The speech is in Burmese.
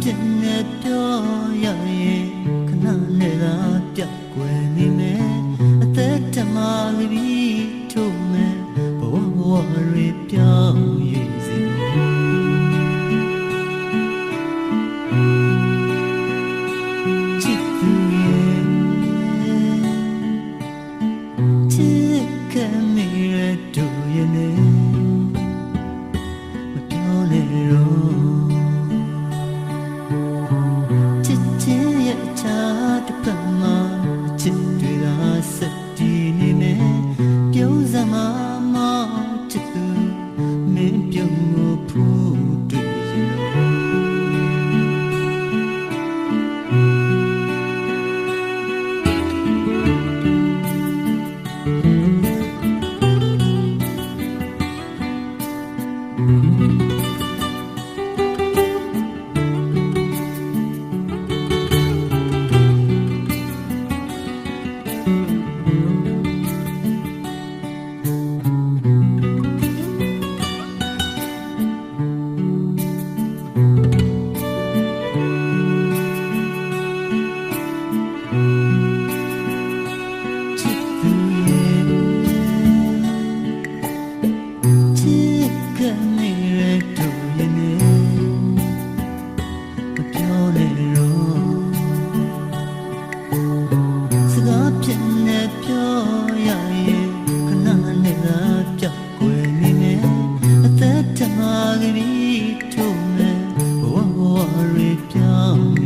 ပြည့်နေပြောရရင်ခဏနဲ့သာပြောက်ွယ်နေမယ်အသက်တမလေးပြီးထို့မယ်ဘဝဘဝတွေပြောင်းရည်စီချစ်သူရဲ့ချစ်ခံမိရတို့ရဲ့နေမပြောနဲ့တော့တစ်ဖက်မှာချစ်တွေကစက်တည်နေမယ်ပြုံးစမှာမချစ်သူမင်းပြုံးကိုဖူးတွေ့ရင်Don't